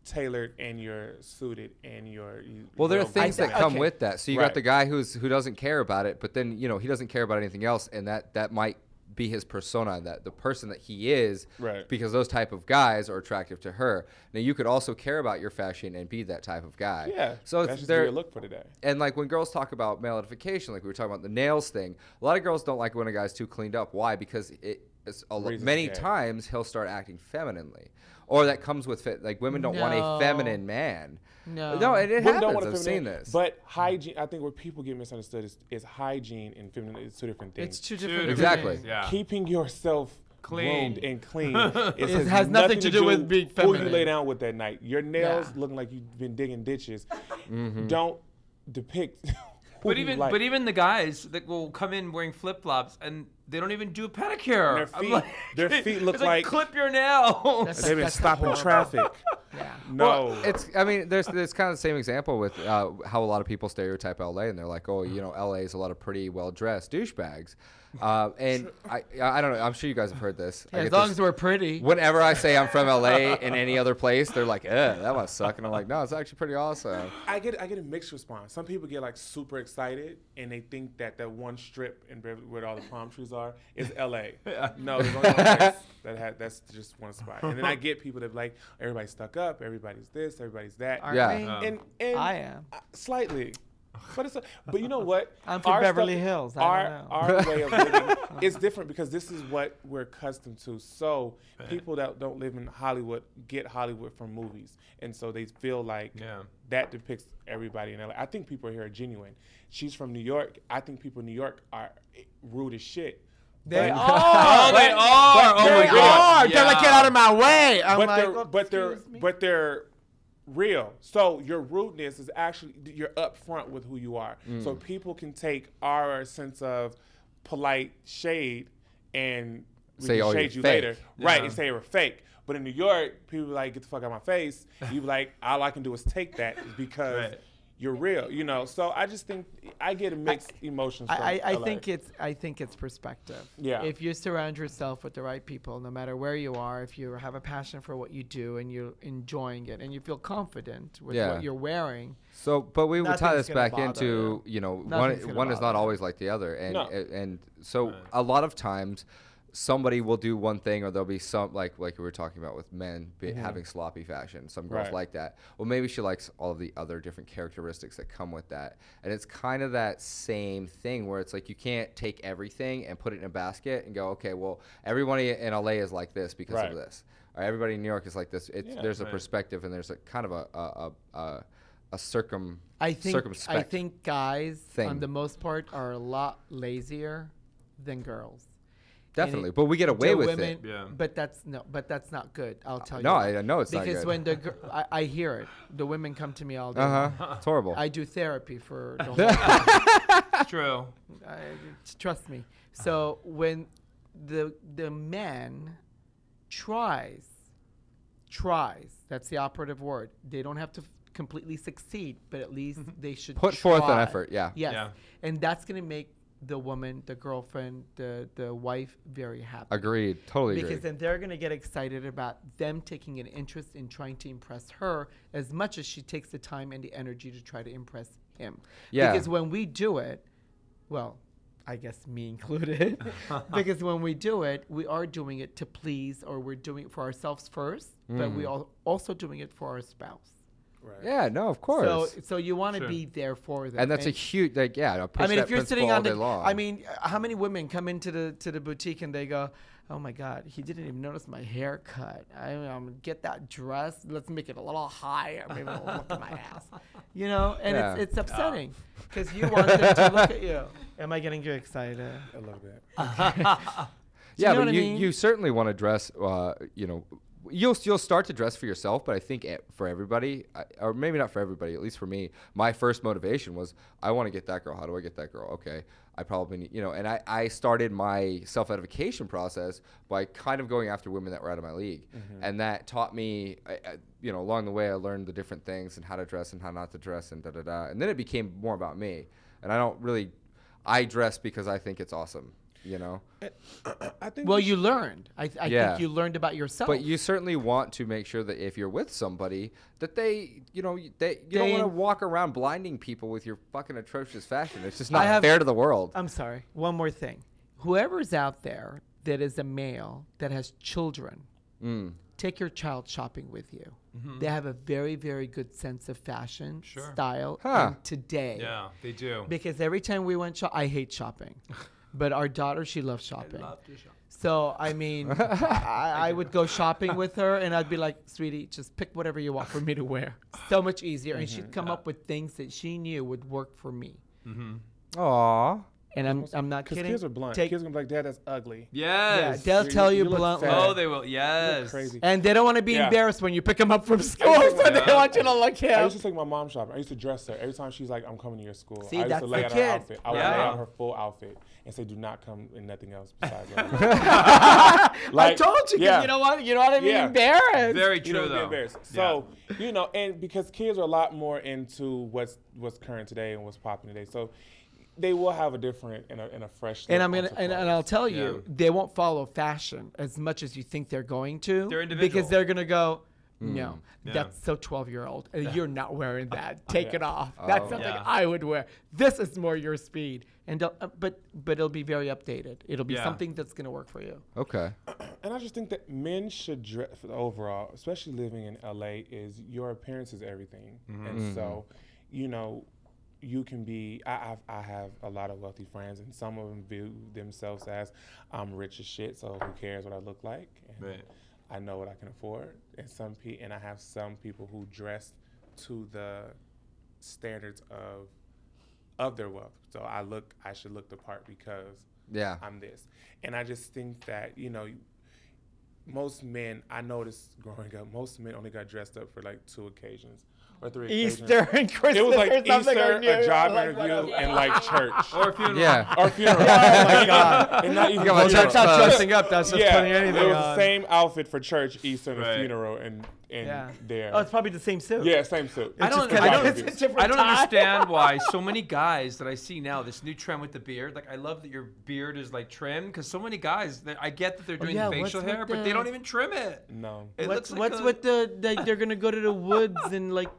tailored and your suited and your. Well, there are real things good that come okay. with that. So you Right. got the guy who doesn't care about it, but then he doesn't care about anything else, and that might be his persona, that the person that he is, Right. because those type of guys are attractive to her. Now you could also care about your fashion and be that type of guy. Yeah. So that's it's just there. your look for today. And like when girls talk about male edification, like we were talking about the nails thing, a lot of girls don't like when a guy's too cleaned up. Why? Because many times he'll start acting femininely, or that comes with like women don't want a feminine man. No, it happens. I've seen this. But hygiene, I think where people get misunderstood is hygiene and feminine is two different things. It's two different exactly. things. Yeah. Keeping yourself groomed and clean. It has nothing to do with being feminine. Who you lay down with that night. Your nails looking like you've been digging ditches. Don't depict. But even the guys that will come in wearing flip flops and they don't even do a pedicure. Their feet look it's like clip your nails. They've been stopping traffic. No. Well, there's kind of the same example with how a lot of people stereotype LA, and they're like, oh, LA is a lot of pretty well dressed douchebags. And I don't know. I'm sure you guys have heard this. As long as we're pretty. Whenever I say I'm from LA in any other place, they're like, that must suck. And I'm like, no, it's actually pretty awesome. I get a mixed response. Some people get like super excited and they think that one strip in Beverly where all the palm trees are is LA. No, there's only one place that's just one spot. And then I get people that like, everybody's stuck up, everybody's this, everybody's that. And I am. Slightly. But you know what? I'm from Beverly Hills. Our way of living is different because this is what we're accustomed to. So people that don't live in Hollywood get Hollywood from movies. And so they feel like that depicts everybody in LA. I think people here are genuine. She's from New York. I think people in New York are rude as shit. They are. They are. They are. They're like, get out of my way. But they're real. So your rudeness is actually, you're upfront with who you are. So people can take our sense of polite shade and say, shade you later. Right, and say we're fake. But in New York, people are like, get the fuck out of my face. You be like, all I can do is take that because you're real, So I just think I get mixed emotions from I think it's perspective. Yeah. If you surround yourself with the right people, no matter where you are, if you have a passion for what you do and you're enjoying it and you feel confident with what you're wearing. So, but we would tie this back into, Nothing's one is not always like the other. And so a lot of times somebody will do one thing, or there'll be some, like we were talking about with men having sloppy fashion. Some girls like that. Well, maybe she likes all of the other different characteristics that come with that. And it's kind of that same thing where it's like you can't take everything and put it in a basket and go, okay, well, everybody in LA is like this because of this. Or everybody in New York is like this. There's a perspective, and there's a kind of a circumspect. I think guys, on the most part, are a lot lazier than girls. Definitely, but we get away with women, it. Yeah. But that's not good. I'll tell you. No, I know it's not good. Because when I hear it, the women come to me all day. It's horrible. I do therapy for the whole True. Trust me. So when the man tries, that's the operative word. They don't have to completely succeed, but at least they should put forth an effort. Yeah. Yes. Yeah. And that's going to make the woman, the girlfriend, the wife very happy. Agreed. Totally Because then they're going to get excited about them taking an interest in trying to impress her as much as she takes the time and the energy to try to impress him. Yeah. Because when we do it, well, I guess me included, because when we do it, we are doing it to please, or we're doing it for ourselves first, but we are also doing it for our spouse. Right. Yeah, no, of course. So you want to be there for them, and that's a huge, I mean, if you're sitting on long. I mean, how many women come into the boutique and they go, "Oh my God, he didn't even notice my haircut. I'm gonna get that dress. Let's make it a little higher. Maybe it'll look at my ass." And it's upsetting because you want them to look at you. Am I getting you excited? A little bit. Yeah, you know but what I mean? you certainly want to dress. You'll start to dress for yourself, but I think for everybody, or maybe not for everybody, at least for me, my first motivation was I want to get that girl. How do I get that girl? Okay, I probably need, and I started my self-edification process by kind of going after women that were out of my league, and that taught me, along the way I learned the different things and how to dress and how not to dress and and then it became more about me, and I dress because I think it's awesome. I think you learned. I think you learned about yourself. But you certainly want to make sure that if you're with somebody, that they don't want to walk around blinding people with your fucking atrocious fashion. It's just not fair to the world. I'm sorry. One more thing. Whoever's out there that is a male that has children, take your child shopping with you. They have a very, very good sense of fashion, style, and today. Yeah, they do. Because every time we went I hate shopping. But our daughter, she loves shopping. I love to shop. So, I mean, I would go shopping with her, and I'd be like, sweetie, just pick whatever you want for me to wear. So much easier. And she'd come up with things that she knew would work for me. Aw. And I'm not Because kidding. kids are blunt. Kids are going to be like, Dad, that's ugly. Yes. Yeah, they'll tell you look bluntly. fat. Oh, they will. Yes. Crazy. And they don't want to be embarrassed when you pick them up from school, used to so think they want you to look I him. used to take my mom shopping. I used to dress her. Every time she's like, I'm coming to your school. See, I used that's to lay the out kid. her outfit. I would lay Yeah. out her full outfit and say, do not come in nothing else besides that. I told you, 'cause yeah. you know what? You don't want to be Yeah. embarrassed. Very You true, don't be though. embarrassed. So, you know, and because kids are a lot more into what's current today and what's popping today. So they will have a different and a fresh And look I'm gonna onto and clothes. I'll tell you, they won't follow fashion as much as you think they're going to. They're individual. Because they're gonna go, no, Yeah. that's so 12-year-old. You're not wearing that. Take it off. That's something Yeah. I would wear. This is more your speed. And but it'll be very updated. It'll be Yeah. something that's gonna work for you. Okay. And I just think that men should dress overall, especially living in LA, is your appearance is everything. And so, you know, you can be. I have a lot of wealthy friends, and some of them view themselves as I'm rich as shit. So who cares what I look like? And Right. I know what I can afford. And I have some people who dress to the standards of their wealth. So I should look the part because Yeah. I'm this. And I just think that, you know, most men, I noticed growing up, most men only got dressed up for like 2 occasions or 3 occasions. Easter and Christmas. It was like or something, Easter, or New a job like, interview, whatever. and like church. Or a funeral. Yeah. Or funeral. Oh my God. And not even You got my funeral. church That's not clothes. dressing up. That's just putting anything it was on. the same outfit for church, Easter, and a Right. funeral, and Yeah. there. Oh, it's probably the same suit. Yeah, same suit. I don't, just I job don't, interviews. It's a different I don't tie. understand why so many guys that I see now, this new trend with the beard, like I love that your beard is like trimmed because so many guys, I get that they're doing yeah, facial what's hair, with but they the- don't even trim it. No. It What's looks like with they're gonna go to the woods and like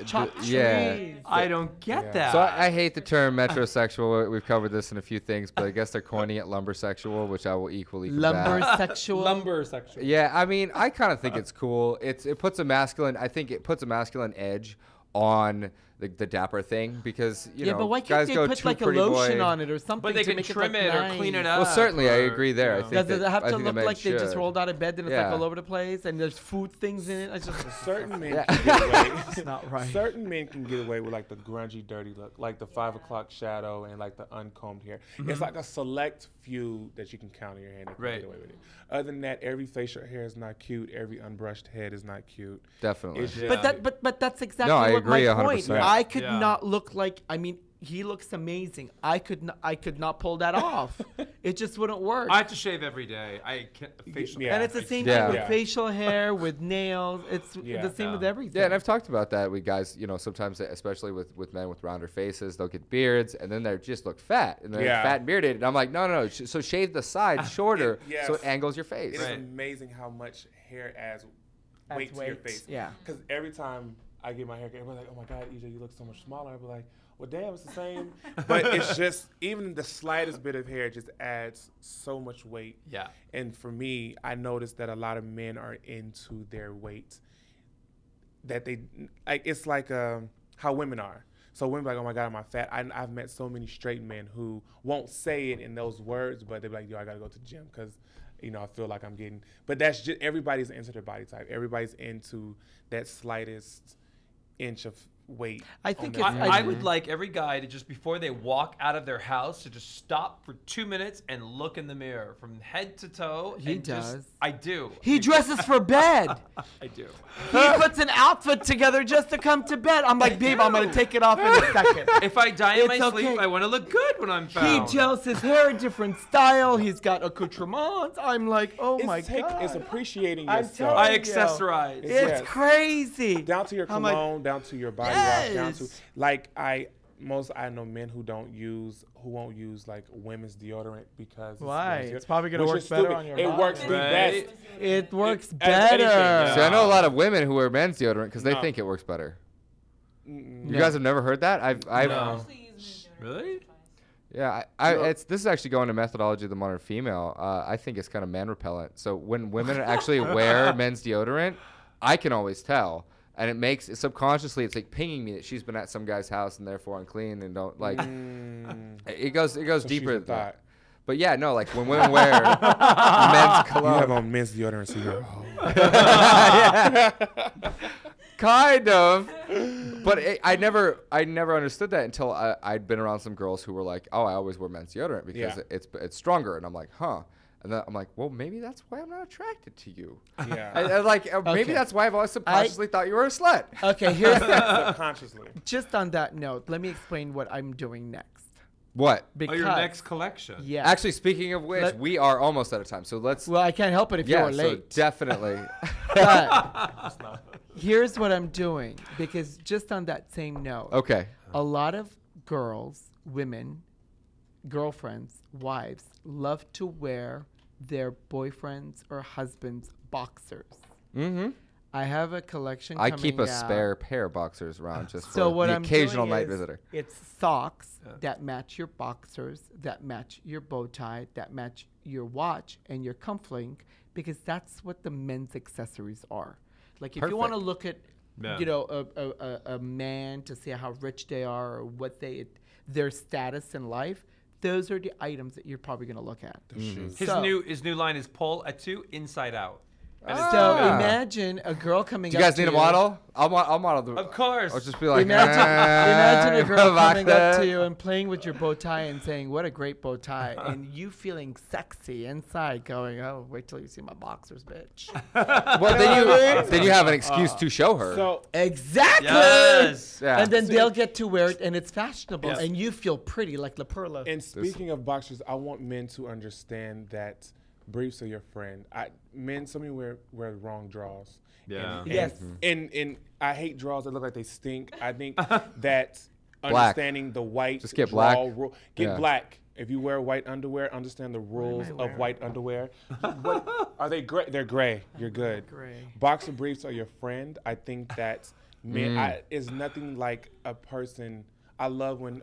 chop trees. yeah. I don't get Yeah. that. So I hate the term metrosexual. We've covered this in a few things, but I guess they're coining it lumbersexual, which I will equally combat. Lumbersexual. lumber section. Yeah, I mean, I kind of think it's cool. It puts a masculine. I think it puts a masculine edge on the dapper thing because you Yeah, know but why can't guys they go put too like a pretty lotion boy. on it or something? But they to can make trim it, it look or clean it nice? up. Well, certainly, I or, agree there. I you know. think Does it that- have I to think the look men like they just should. rolled out of bed and it's Yeah. like all over the place and there's food things in it? It's just Certain men Yeah. can get away. it's not right. Certain men can get away with like the grungy, dirty look, like the 5 o'clock shadow and like the uncombed hair. It's like a select few that you can count on your hand that can Right. get away with it. Other than that, every facial hair is not cute. Every unbrushed head is not cute. Definitely. It's just- But that's exactly No, I what agree my 100%. point. I could Yeah. not look like. I mean, he looks amazing. I could not pull that off. It just wouldn't work. I have to shave every day. I can't facial. Yeah. And it's the same Yeah. thing with Yeah. facial hair, with nails. It's Yeah. the same with everything. Yeah, and I've talked about that with guys, you know, sometimes, especially with men with rounder faces, they'll get beards and then they just look fat and they're Yeah. fat and bearded. And I'm like, no. So shave the sides shorter yes. so it angles your face. It is Right. amazing how much hair adds Adds weight to your weight, face. yeah. Because every time I get my hair cut, everybody's like, oh my God, EJ, you look so much smaller. I'll be like, well, damn, it's the same. But it's just, even the slightest bit of hair just adds so much weight. Yeah. And for me, I noticed that a lot of men are into their weight. That they, like, it's like how women are. So women are like, oh my God, am I fat? I've met so many straight men who won't say it in those words, but they're like, yo, I got to go to the gym because, you know, I feel like I'm getting, but that's just, everybody's into their body type. Everybody's into that slightest inch of weight. I think on it's- their I body. would like every guy to just, before they walk out of their house, to just stop for 2 minutes and look in the mirror from head to toe. He and just- does. I do. He dresses for bed. I do. He puts an outfit together just to come to bed. I'm like, babe, I'm gonna take it off in a second. If I die in my It's sleep, okay. I want to look good when I'm He found. gels his hair a different style. He's got accoutrements. I'm like, oh my God. It's appreciating I'm yourself. telling I you. accessorize. It's Yes. crazy. Down to your I'm like, cologne, down to your body wash, down to Yes. like I know men who won't use like women's deodorant because Why? women's It's deodorant, probably gonna which work is better stupid. on your It body. works the Right. best. It works as anything, better. See, I know a lot of women who wear men's deodorant because they No. think it works better. Mm-mm. You guys have never heard that? I've No. Really? Yeah, this is actually going to methodology of the modern female. I think it's kind of man repellent. So when women actually wear men's deodorant, I can always tell, and it makes subconsciously it's like pinging me that she's been at some guy's house and therefore unclean and don't like. It goes So deeper she's a than that. thought. But yeah, no, like when women wear men's cologne. You have on men's deodorant, so you're Kind of. But I never understood that until I'd been around some girls who were like, oh, I always wear men's deodorant because it's stronger. And I'm like, huh. And then I'm like, well, maybe that's why I'm not attracted to you. Yeah. Maybe that's why I've always subconsciously thought you were a slut. Okay, here's Subconsciously. just on that note, let me explain what I'm doing next. What? Because, your next collection. Yeah. Actually, speaking of which, we are almost out of time. So let's. Well, I can't help it if you're late. So definitely. But here's what I'm doing, because just on that same note, Okay. a lot of girls, women, girlfriends, wives love to wear their boyfriends or husbands' boxers. Mm-hmm. I have a collection I coming keep a out. spare pair of boxers around just So for what the I'm occasional doing night is visitor. It's socks that match your boxers, that match your bow tie, that match your watch and your cufflink, because that's what the men's accessories are. Like if you want to look at, a man to see how rich they are or what their status in life, those are the items that you're probably going to look at. His new line is Pol Atteu Inside Out. And it's- So imagine a girl coming Do you up guys to need a model? I'll model the. Of course. I'll just be like. Imagine a girl coming up that." to you and playing with your bow tie and saying, "What a great bow tie," and you feeling sexy inside, going, "Oh, wait till you see my boxers, bitch." Well, then you have an excuse to show her. So Exactly. Yes. Yeah. And then they'll get to wear it, and it's fashionable, Yes. and you feel pretty like La Perla. And speaking of boxers, I want men to understand that briefs are your friend. Some of you wear the wrong drawers. Yeah. Yes. And I hate drawers that look like they stink. I think that Black. understanding the white Just get draw black. rule, get Yeah. black. If you wear white underwear, understand the rules of white underwear. What are they gray? They're gray. You're good. Gray. Boxer briefs are your friend. I think that men is nothing like a person. I love when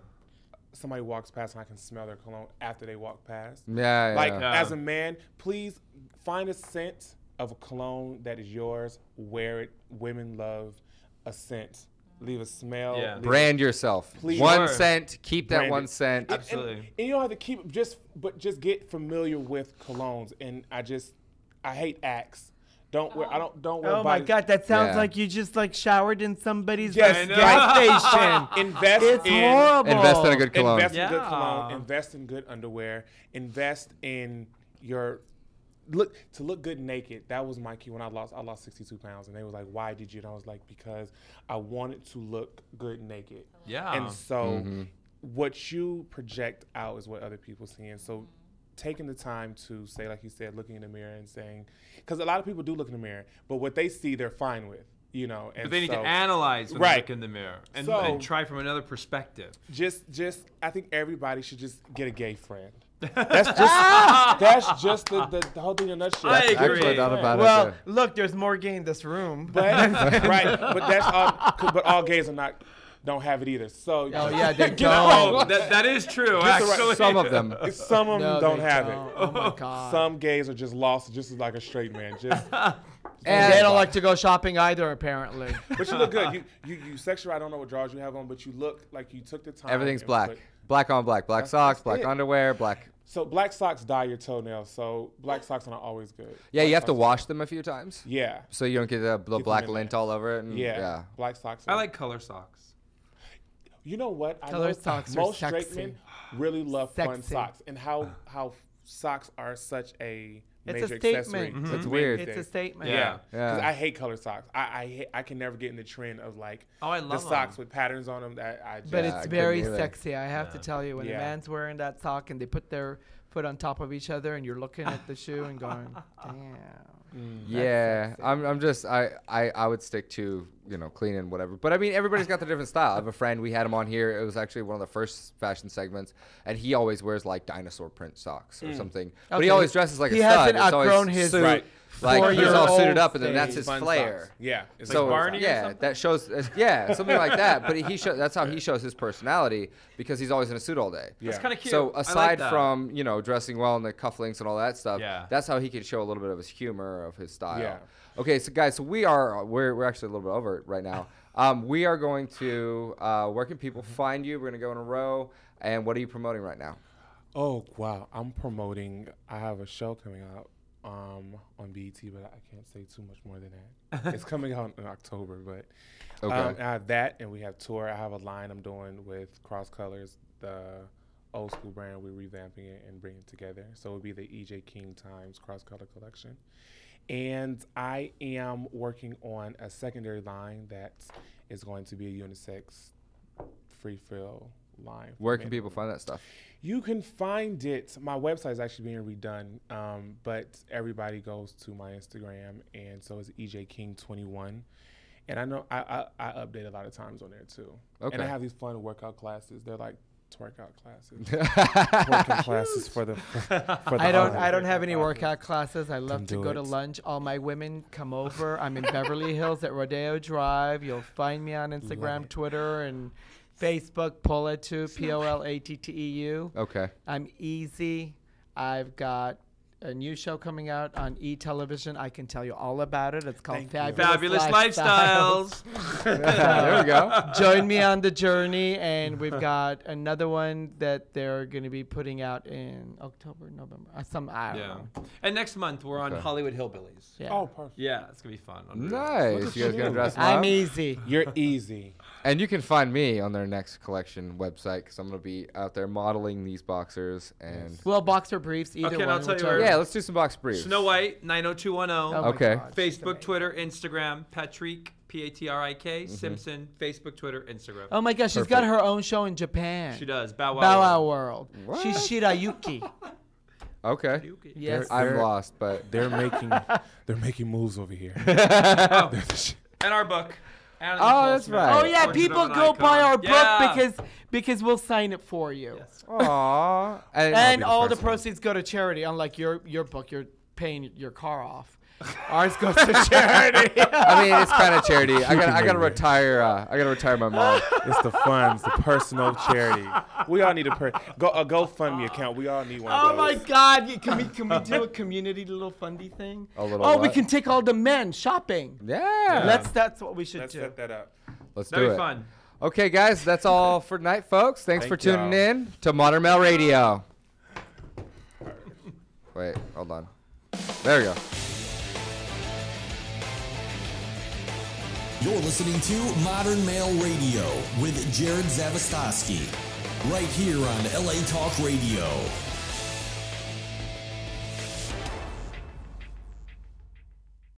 somebody walks past and I can smell their cologne after they walk past. Yeah. Like as a man, please find a scent of a cologne that is yours. Wear it. Women love a scent. Leave a smell. Yeah. Brand yourself. Please. One Sure. cent. Keep that Brand one it. cent. Absolutely. And you don't have to keep just get familiar with colognes. And I hate Axe. Don't wear. I don't wear. Oh my body- God, that sounds Yeah. like you just like showered in somebody's Yes, I know. gas station. Invest It's in horrible. Invest in a good cologne. Invest in good Yeah. cologne. Invest in good underwear. Invest in your look good naked. That was my key when I lost 62 pounds, and they was like, "Why did you?" And I was like, "Because I wanted to look good naked." Yeah. And so, what you project out is what other people see. And so, taking the time to say, like you said, looking in the mirror and saying, because a lot of people do look in the mirror, but what they see, they're fine with. And But they need to analyze when they look in the mirrr and try from another perspective. Just I think everybody should just get a gay friend. That's just the whole thing in a nutshell. I agree. Actually, not a bad Well, idea. look, there's more gay in this room. But right, but that's all. But all gays don't have it either. So Oh yeah, they Oh, don't. that is true, Just the right- actually. Some of them. some of them No, don't they have don't. it. Oh my God. Some gays are just lost, just like a straight man. Just And they don't like to go shopping either, apparently. but you look good. You sexual. I don't know what drawers you have on, but you look like you took the time. Everything's and black. put- Black on black. Black socks, that's black it. underwear, black. So black socks dye your toenails. So black socks are not always good. Yeah, Black you have to socks- wash them a few times. Yeah. So you don't get the them black in lint there. all over it. And Yeah. Black socks. I like color socks. You know what? I Color know socks are most sexy. straight men really love fun Sexy. socks, and how socks are such a It's a major accessory. statement. to It's the weird. men's It's a thing. statement. Yeah. Yeah. Because I hate color socks. I can never get in the trend of like Oh, I the love socks 'em. with patterns on them. That I just, But Yeah, I it's couldn't very either. sexy. I have to tell you, when a Yeah. man's wearing that sock and they put their foot on top of each other and you're looking at the shoe and going, damn. Yeah, I'm just I would stick to clean and whatever. But I mean, everybody's got their different style. I have a friend, we had him on here. It was actually one of the first fashion segments, and he always wears like dinosaur print socks or something. But he Okay. always dresses like He a stud. hasn't It's always outgrown his suit, Right. like he's all 4-year-old suited up, and then phase. that's his Fun flair. socks. Yeah. It's So like Barney or yeah, something? that shows something like that. But that's how he shows his personality, because he's always in a suit all day. Yeah. That's kind of cute. So I like aside that. from dressing well and the cufflinks and all that stuff, Yeah. that's how he can show a little bit of his humor, of his style. Yeah. Okay, so guys, so we're actually a little bit over it right now. We are going to where can people find you? We're gonna go in a row. And what are you promoting right now? Oh wow, I'm promoting. I have a show coming out on BET, but I can't say too much more than that. It's coming out in October, but I have that, and we have tour. I have a line I'm doing with Cross Colors, the old school brand. We're revamping it and bringing it together. So it'll be the EJ King Times Cross Color collection. And I am working on a secondary line that is going to be a unisex free fill line. Where can people find that stuff? You can find it. My website is actually being redone, but everybody goes to my Instagram, and so it's EJ King 21. And I know I update a lot of times on there too. Okay. And I have these fun workout classes. They're like workout classes. Working classes for the I don't have any workout classes. I love to go to lunch. All my women come over. I'm in Beverly Hills at Rodeo Drive. You'll find me on Instagram, Twitter, and Facebook, Pol Atteu, P-O-L-A-T-T-E-U. Okay. I'm easy. I've got a new show coming out on E-Television. I can tell you all about it. It's called Fabulous Lifestyles. There we go. Join me on the journey. And we've got another one that they're going to be putting out in October, November. I don't know. And next month, we're on Hollywood Hillbillies. Yeah. Oh, perfect. Yeah, it's going to be fun. Nice. You guys going to dress them up? I'm easy. You're easy. And you can find me on their next collection website because I'm going to be out there modeling these boxers. And well, boxer briefs, either one. I'll tell you yeah, let's do some box briefs. Snow White, 90210. Okay. Facebook, Twitter, Instagram. Patrik, P-A-T-R-I-K. Simpson, Facebook, Twitter, Instagram. Oh, my gosh, she's got her own show in Japan. She does. Bow Wow, Bow Wow World. What? She's Shirayuki. Okay. Yes. I'm lost, but they're making moves over here. And our book. Oh, that's right. Oh yeah, people go buy our book because we'll sign it for you. Yes. Aww. And all the proceeds go to charity. Unlike your book, you're paying your car off. Ours goes to charity. I mean, it's kind of charity. I gotta retire. I gotta retire my mom. It's the funds, the personal charity. We all need a GoFundMe account. We all need one of those. Oh my God! Can we do a community little fundy thing? We can take all the men shopping. Yeah. That's what we should Let's do. set that up. Let's That'd do be it. fun. Okay, guys, that's all for tonight, folks. Thanks for tuning in to Modern Male Radio. Wait, hold on. There we go. You're listening to Modern Male Radio with Jerod Zavistoski, right here on LA Talk Radio.